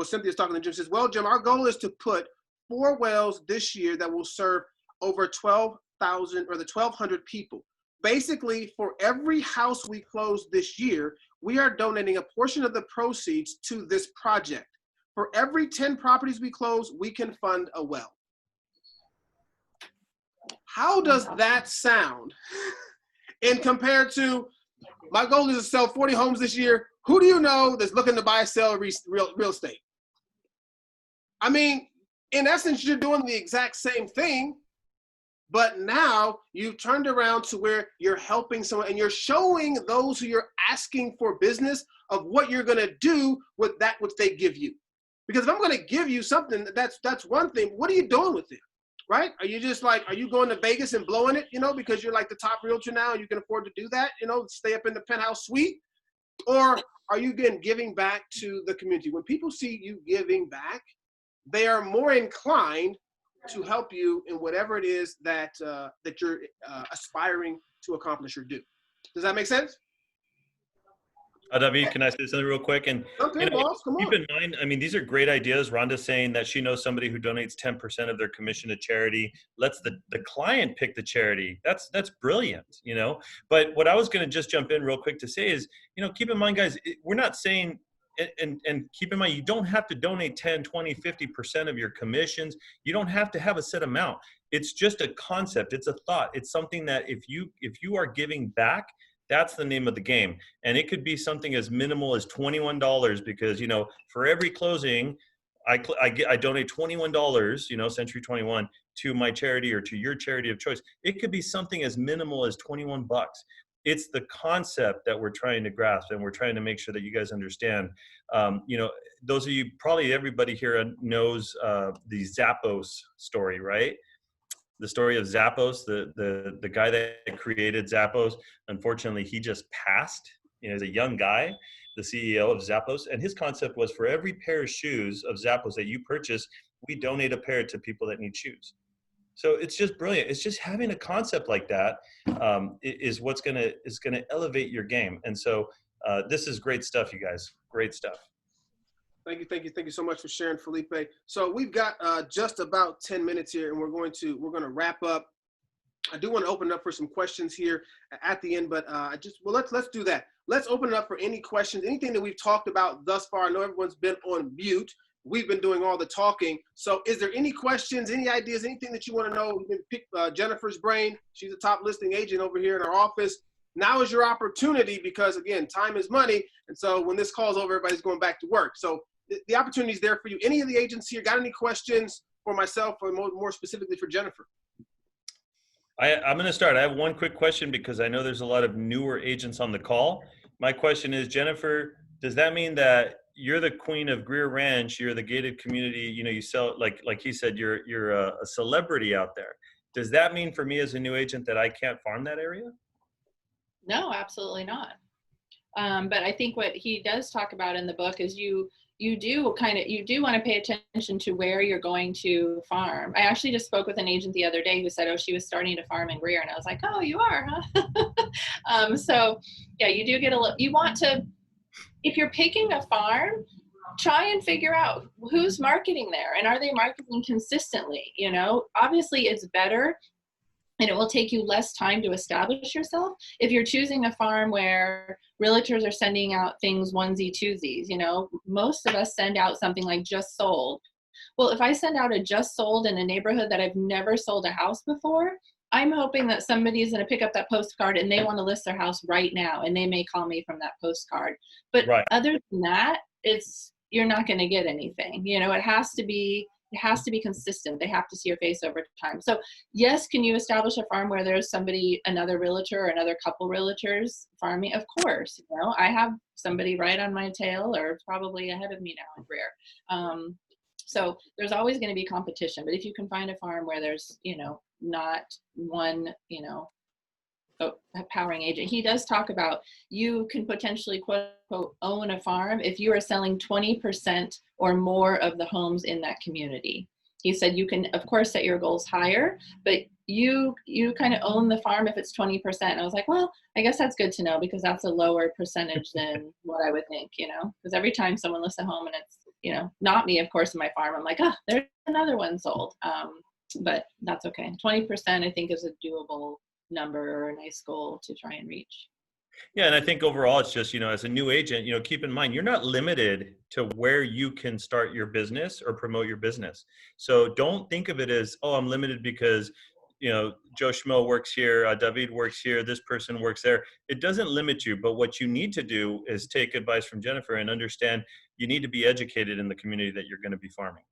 Cynthia's talking to Jim, says, well, Jim, our goal is to put 4 wells this year that will serve over 12,000 or the 1,200 people. Basically, for every house we close this year, we are donating a portion of the proceeds to this project. For every 10 properties we close, we can fund a well. How does that sound in compared to my goal is to sell 40 homes this year? Who do you know that's looking to buy or sell real estate? I mean, in essence, you're doing the exact same thing, but now you've turned around to where you're helping someone and you're showing those who you're asking for business of what you're going to do with that which they give you. Because if I'm going to give you something, that's one thing. What are you doing with it? Right? Are you just like, are you going to Vegas and blowing it, because you're like the top realtor now and you can afford to do that, stay up in the penthouse suite? Or are you giving back to the community? When people see you giving back, they are more inclined to help you in whatever it is that you're aspiring to accomplish or do. Does that make sense? David, can I say something real quick? And Okay, boss, come keep on. in mind, I mean, these are great ideas. Rhonda's saying that she knows somebody who donates 10% of their commission to charity, lets the client pick the charity. That's brilliant, But what I was going to just jump in real quick to say is, keep in mind, guys, we're not saying, and keep in mind, you don't have to donate 10, 20, 50% of your commissions. You don't have to have a set amount. It's just a concept. It's a thought. It's something that if you are giving back, that's the name of the game. And it could be something as minimal as $21 because, for every closing, I donate $21, Century 21, to my charity or to your charity of choice. It could be something as minimal as $21. It's the concept that we're trying to grasp, and we're trying to make sure that you guys understand. Those of you, probably everybody here knows the Zappos story, right? The story of Zappos, the guy that created Zappos. Unfortunately, he just passed. He's a young guy, the CEO of Zappos, and his concept was for every pair of shoes of Zappos that you purchase, we donate a pair to people that need shoes. So it's just brilliant. It's just having a concept like that is what's gonna elevate your game. And so this is great stuff, you guys. Great stuff. Thank you so much for sharing, Felipe. So we've got just about 10 minutes here, and we're going to wrap up. I do want to open it up for some questions here at the end, but let's do that. Let's open it up for any questions, anything that we've talked about thus far. I know everyone's been on mute. We've been doing all the talking. So is there any questions, any ideas, anything that you want to know? You can pick Jennifer's brain. She's a top listing agent over here in our office. Now is your opportunity because, again, time is money. And so when this call's over, everybody's going back to work. So the opportunity is there for you. Any of the agents here got any questions for myself or more specifically for Jennifer? I'm going to start. I have one quick question because I know there's a lot of newer agents on the call. My question is, Jennifer, does that mean that you're the queen of Greer Ranch? You're the gated community. You know, you sell like he said, you're a celebrity out there. Does that mean for me as a new agent that I can't farm that area? No, absolutely not. But I think what he does talk about in the book is you do want to pay attention to where you're going to farm. I actually just spoke with an agent the other day who said, oh, she was starting to farm in Greer. And I was like, oh, you are, huh? So yeah, you do get you want to, if you're picking a farm, try and figure out who's marketing there and are they marketing consistently? You know, obviously it's better and it will take you less time to establish yourself if you're choosing a farm where realtors are sending out things onesie twosies. You know, most of us send out something like just sold. Well, if I send out a just sold in a neighborhood that I've never sold a house before, I'm hoping that somebody is going to pick up that postcard and they want to list their house right now, and they may call me from that postcard. But Right. Other than that, you're not going to get anything. You know, it has to be consistent. They have to see your face over time. So yes, can you establish a farm where there's another realtor or another couple realtors farming? Of course. You know, I have somebody right on my tail or probably ahead of me now in Greer. So there's always going to be competition, but if you can find a farm where there's, you know, not one, you know, powering agent. He does talk about you can potentially quote unquote own a farm if you are selling 20% or more of the homes in that community. He said you can of course set your goals higher, but you kind of own the farm if it's 20%. I was like, well, I guess that's good to know because that's a lower percentage than what I would think, you know, because every time someone lists a home and it's, you know, not me, of course, in my farm, I'm like, oh, there's another one sold. But that's okay. 20% I think is a doable number or a nice goal to try and reach. Yeah, and I think overall it's just, you know, as a new agent, you know, keep in mind you're not limited to where you can start your business or promote your business. So don't think of it as, oh, I'm limited because, you know, Joe Schmo works here, David works here, this person works there. It doesn't limit you, but what you need to do is take advice from Jennifer and understand you need to be educated in the community that you're going to be farming.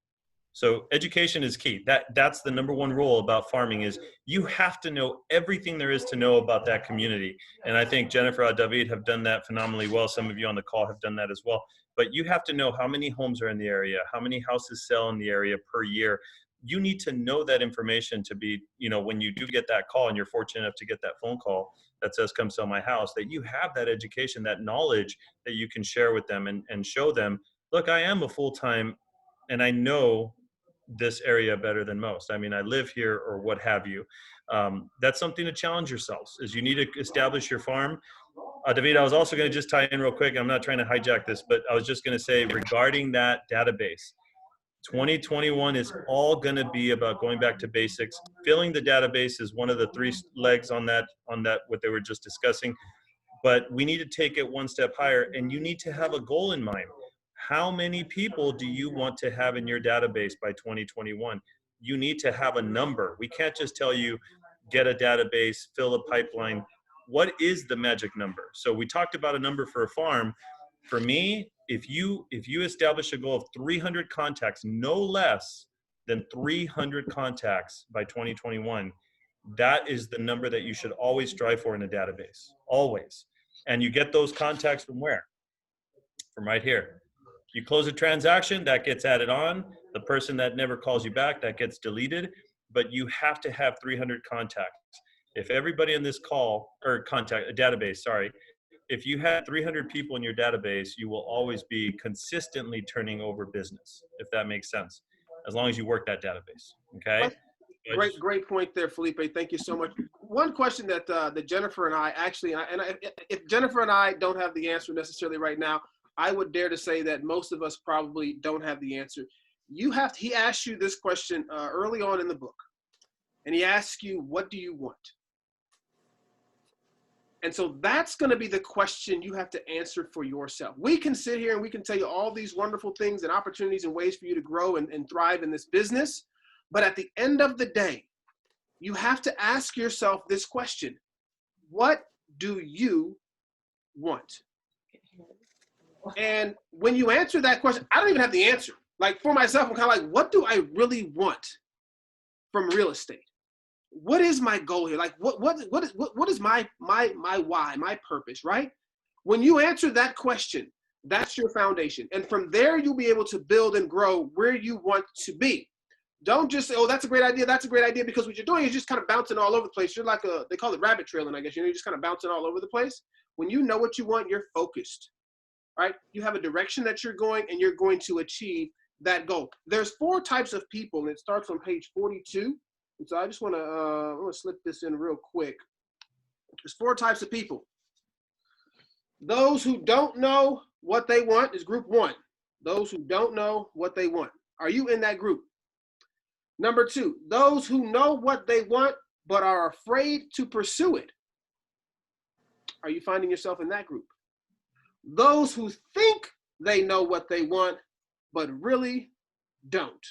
So education is key. That's the number one rule about farming is you have to know everything there is to know about that community. And I think Jennifer and David have done that phenomenally well. Some of you on the call have done that as well. But you have to know how many homes are in the area, how many houses sell in the area per year. You need to know that information to be, you know, when you do get that call and you're fortunate enough to get that phone call that says, come sell my house, that you have that education, that knowledge that you can share with them and show them, look, I am a full-time and I know this area better than most. I mean, I live here or what have you. That's something to challenge yourselves is you need to establish your farm. David, I was also going to just tie in real quick. I'm not trying to hijack this, but I was just going to say regarding that database, 2021 is all going to be about going back to basics. Filling the database is one of the three legs on that, what they were just discussing. But we need to take it one step higher, and you need to have a goal in mind. How many people do you want to have in your database by 2021? You need to have a number. We can't just tell you, get a database, fill a pipeline. What is the magic number? So we talked about a number for a farm. For me, if you establish a goal of 300 contacts, no less than 300 contacts by 2021, that is the number that you should always strive for in a database, always. And you get those contacts from where? From right here. You close a transaction, that gets added on. The person that never calls you back, that gets deleted. But you have to have 300 contacts. If everybody in this call, or contact, a database, sorry, if you have 300 people in your database, you will always be consistently turning over business, if that makes sense, as long as you work that database. Okay. Great point there, Felipe. Thank you so much. One question that Jennifer and I actually, if Jennifer and I don't have the answer necessarily right now, I would dare to say that most of us probably don't have the answer. He asked you this question early on in the book, and he asks you, what do you want? And so that's going to be the question you have to answer for yourself. We can sit here and we can tell you all these wonderful things and opportunities and ways for you to grow and thrive in this business. But at the end of the day, you have to ask yourself this question: what do you want? And when you answer that question, I don't even have the answer. Like for myself, I'm kind of like, what do I really want from real estate? What is my goal here? Like what is my why, my purpose, right? When you answer that question, that's your foundation. And from there, you'll be able to build and grow where you want to be. Don't just say, oh, that's a great idea. That's a great idea. Because what you're doing is just kind of bouncing all over the place. You're like they call it rabbit trailing, I guess. You're just kind of bouncing all over the place. When you know what you want, you're focused, right? You have a direction that you're going, and you're going to achieve that goal. There's 4 types of people, and it starts on page 42. And so I just want to slip this in real quick. There's 4 types of people. Those who don't know what they want is group 1. Those who don't know what they want. Are you in that group? Number 2, those who know what they want but are afraid to pursue it. Are you finding yourself in that group? Those who think they know what they want but really don't.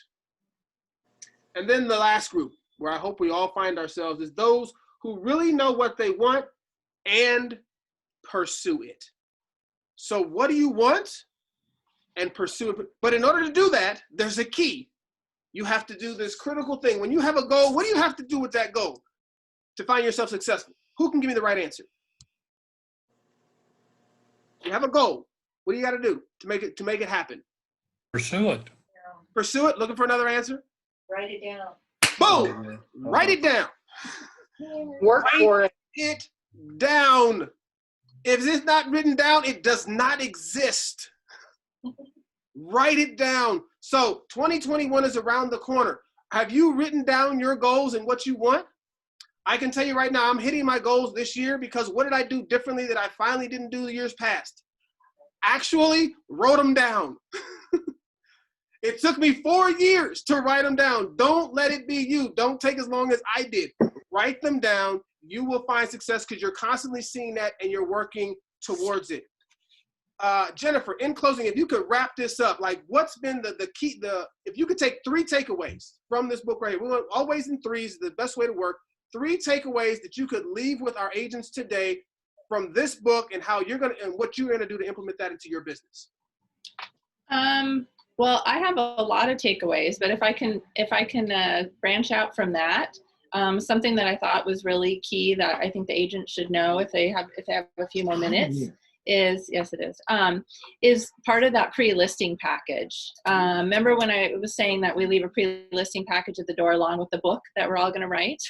And then the last group, where I hope we all find ourselves, is those who really know what they want and pursue it. So what do you want? And pursue it. But in order to do that, there's a key. You have to do this critical thing. When you have a goal, what do you have to do with that goal to find yourself successful? Who can give me the right answer? You have a goal. What do you got to do to make it happen? Pursue it. Pursue it. Looking for another answer? Write it down. Boom! Write it down. Work for it. Write it down. If it's not written down, it does not exist. Write it down. So 2021 is around the corner. Have you written down your goals and what you want? I can tell you right now, I'm hitting my goals this year because what did I do differently that I finally didn't do the years past? Actually wrote them down. It took me 4 years to write them down. Don't let it be you. Don't take as long as I did. Write them down. You will find success because you're constantly seeing that and you're working towards it. Jennifer, in closing, if you could wrap this up, like what's been the key, if you could take 3 takeaways from this book right here, we want always in 3s, the best way to work, 3 takeaways that you could leave with our agents today from this book and how you're going to, and what you're going to do to implement that into your business. Well, I have a lot of takeaways, but if I can branch out from that, something that I thought was really key that I think the agent should know if they have a few more minutes is, yes, it is part of that pre-listing package. Remember when I was saying that we leave a pre-listing package at the door along with the book that we're all going to write?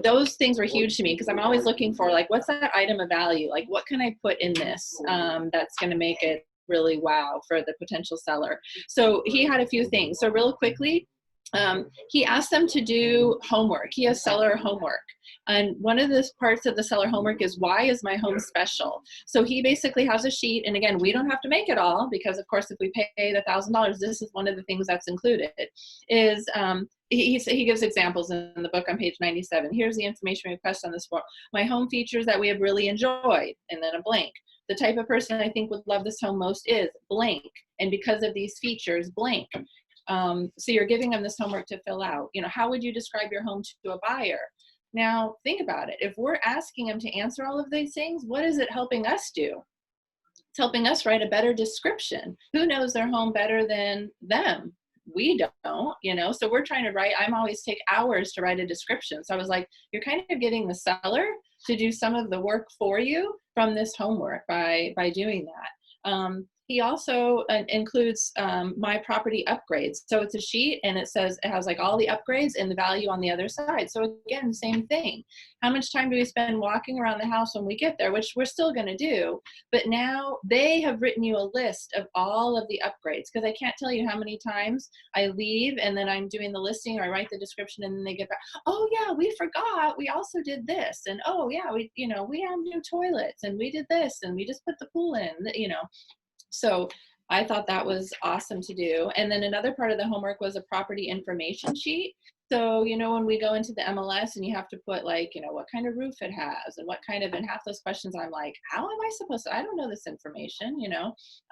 Those things were huge to me because I'm always looking for, like, what's that item of value? Like, what can I put in this that's going to make it really wow for the potential seller? So he had a few things. So real quickly, he asked them to do homework. He has seller homework. And one of the parts of the seller homework is, why is my home special? So he basically has a sheet. And again, we don't have to make it all because, of course, if we pay the $1,000, this is one of the things that's included. Is he gives examples in the book on page 97. Here's the information request on this form. My home features that we have really enjoyed, and then a blank. The type of person I think would love this home most is blank. And because of these features, blank. So you're giving them this homework to fill out. You know, how would you describe your home to a buyer? Now, think about it. If we're asking them to answer all of these things, what is it helping us do? It's helping us write a better description. Who knows their home better than them? We don't, you know, so we're trying to write. I'm always take hours to write a description. So I was like, you're kind of getting the seller to do some of the work for you from this homework by doing that. he also includes my property upgrades. So it's a sheet and it has like all the upgrades and the value on the other side. So again, same thing. How much time do we spend walking around the house when we get there, which we're still going to do. But now they have written you a list of all of the upgrades, because I can't tell you how many times I leave and then I'm doing the listing or I write the description and then they get back, oh yeah, we forgot, we also did this, and oh yeah, we have new toilets and we did this and we just put the pool in, So I thought that was awesome to do. And then another part of the homework was a property information sheet. So, when we go into the MLS and you have to put like, what kind of roof it has and and half those questions I'm like, how am I supposed to, I don't know this information,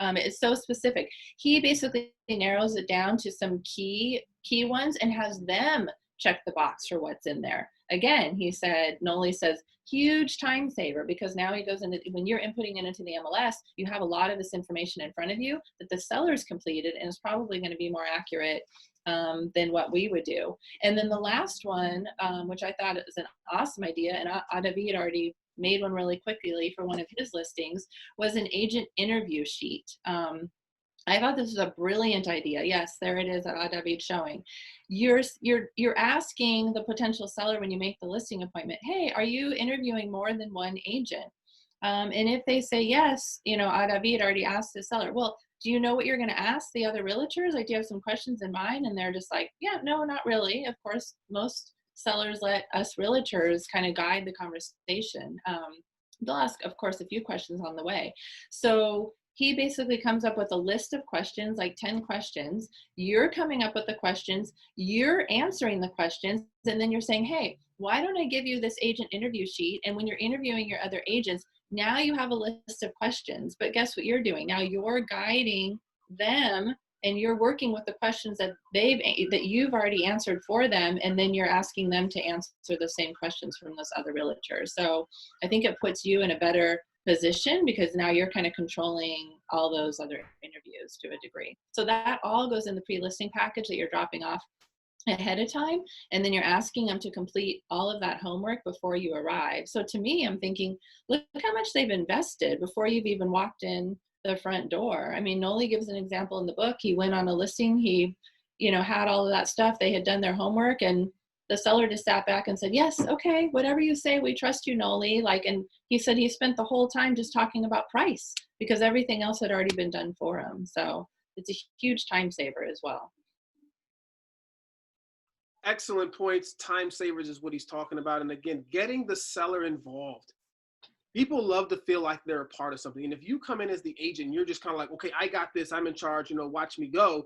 it's so specific. He basically narrows it down to some key ones and has them check the box for what's in there. Again, Noli says, huge time saver, because now he goes into, when you're inputting it into the MLS, you have a lot of this information in front of you that the seller's completed and is probably going to be more accurate than what we would do. And then the last one, which I thought is an awesome idea, and Adavi had already made one really quickly for one of his listings, was an agent interview sheet. I thought this was a brilliant idea. Yes, there it is at David showing. You're asking the potential seller when you make the listing appointment, hey, are you interviewing more than one agent? And if they say yes, David already asked the seller, well, do you know what you're going to ask the other realtors? Like, do you have some questions in mind? And they're just like, yeah, no, not really. Of course, most sellers let us realtors kind of guide the conversation. They'll ask, of course, a few questions on the way. So he basically comes up with a list of questions, like 10 questions. You're coming up with the questions, you're answering the questions, and then you're saying, hey, why don't I give you this agent interview sheet? And when you're interviewing your other agents, now you have a list of questions. But guess what you're doing? Now you're guiding them and you're working with the questions that you've already answered for them, and then you're asking them to answer the same questions from those other realtors. So I think it puts you in a better position, because now you're kind of controlling all those other interviews to a degree. So that all goes in the pre-listing package that you're dropping off ahead of time, and then you're asking them to complete all of that homework before you arrive. So to me, I'm thinking, look how much they've invested before you've even walked in the front door. I mean, Noli gives an example in the book. He went on a listing, he had all of that stuff, they had done their homework, and the seller just sat back and said, yes, okay, whatever you say, we trust you, Noli. And he said he spent the whole time just talking about price because everything else had already been done for him. So it's a huge time saver as well. Excellent points. Time savers is what he's talking about. And again, getting the seller involved. People love to feel like they're a part of something. And if you come in as the agent, you're just kind of like, okay, I got this, I'm in charge, watch me go.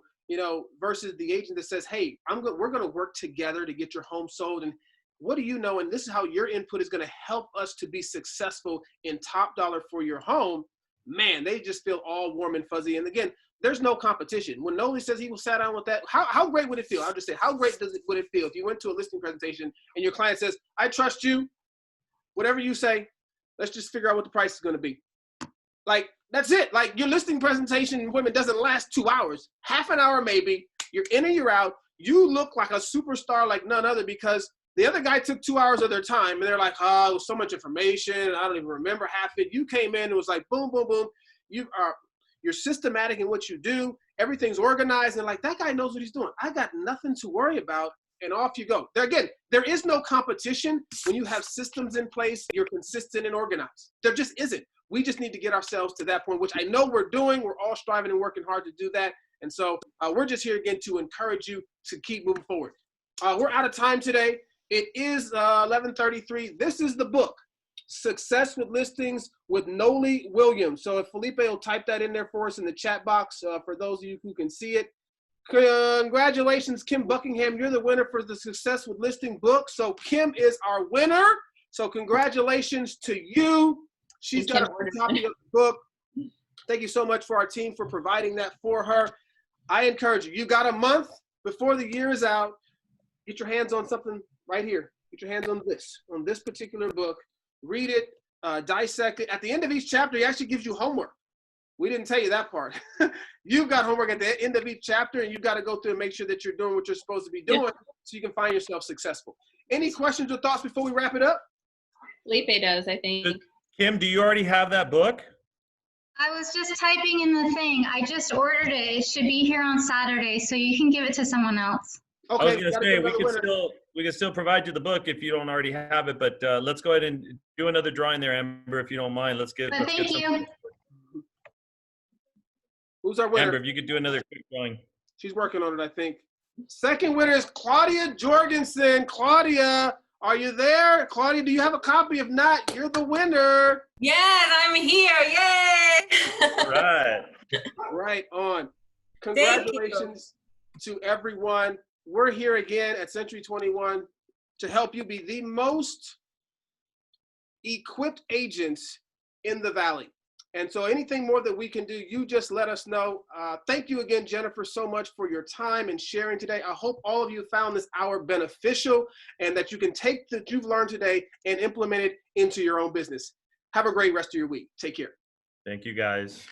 Versus the agent that says, hey, we're going to work together to get your home sold. And what do you know? And this is how your input is going to help us to be successful in top dollar for your home. Man, they just feel all warm and fuzzy. And again, there's no competition. When Noli says he will sat down with that, how great would it feel? I'll just say, how great would it feel if you went to a listing presentation and your client says, I trust you, whatever you say, let's just figure out what the price is going to be. Like, that's it. Like, your listing presentation appointment doesn't last 2 hours, half an hour maybe. You're in or you're out. You look like a superstar like none other, because the other guy took 2 hours of their time and they're like, oh, it was so much information, I don't even remember half it. You came in and it was like boom, boom, boom. You're systematic in what you do. Everything's organized, and like, that guy knows what he's doing. I got nothing to worry about, and off you go. There is no competition when you have systems in place, you're consistent and organized. There just isn't. We just need to get ourselves to that point, which I know we're doing. We're all striving and working hard to do that. And so we're just here again to encourage you to keep moving forward. We're out of time today. It is 11:33. This is the book, Success with Listings with Noli Williams. So if Felipe will type that in there for us in the chat box, for those of you who can see it. Congratulations, Kim Buckingham. You're the winner for the Success with Listing book. So Kim is our winner. So congratulations to you. She's got a copy of the book. Thank you so much for our team for providing that for her. I encourage you. You got a month before the year is out. Get your hands on something right here. Get your hands on this particular book. Read it, dissect it. At the end of each chapter, he actually gives you homework. We didn't tell you that part. You've got homework at the end of each chapter, and you've got to go through and make sure that you're doing what you're supposed to be doing so you can find yourself successful. Any questions or thoughts before we wrap it up? Felipe does, I think. Kim, do you already have that book? I was just typing in the thing. I just ordered it. It should be here on Saturday, so you can give it to someone else. I was Okay, gonna gotta say get another winner. we can still provide you the book if you don't already have it, but let's go ahead and do another drawing there, Amber, if you don't mind. But thank you. Who's our winner? Amber, if you could do another quick drawing. She's working on it, I think. Second winner is Claudia Jorgensen. Claudia, are you there? Claudia, do you have a copy? If not, you're the winner. Yes, I'm here. Yay! All right. Right on. Thank you. Congratulations to everyone. We're here again at Century 21 to help you be the most equipped agents in the Valley. And so anything more that we can do, you just let us know. Thank you again, Jennifer, so much for your time and sharing today. I hope all of you found this hour beneficial and that you can take what you've learned today and implement it into your own business. Have a great rest of your week. Take care. Thank you, guys.